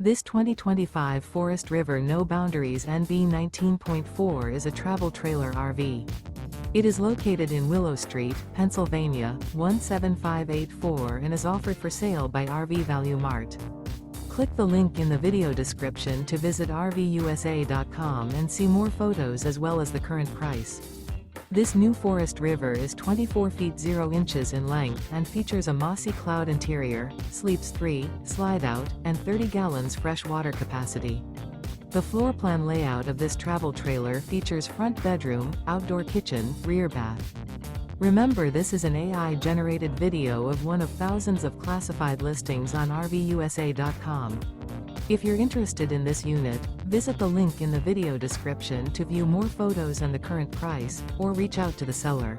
This 2025 Forest River No Boundaries NB 19.4 is a travel trailer RV. It is located in Willow Street, Pennsylvania, 17584 and is offered for sale by RV Value Mart. Click the link in the video description to visit RVUSA.com and see more photos as well as the current price. This new Forest River is 24 feet 0 inches in length and features a Mossy Cloud interior, sleeps 3, Slideout, and 30 gallons fresh water capacity. The floor plan layout of this travel trailer features front bedroom, outdoor kitchen, rear bath. Remember, this is an AI-generated video of one of thousands of classified listings on RVUSA.com. If you're interested in this unit, visit the link in the video description to view more photos and the current price, or reach out to the seller.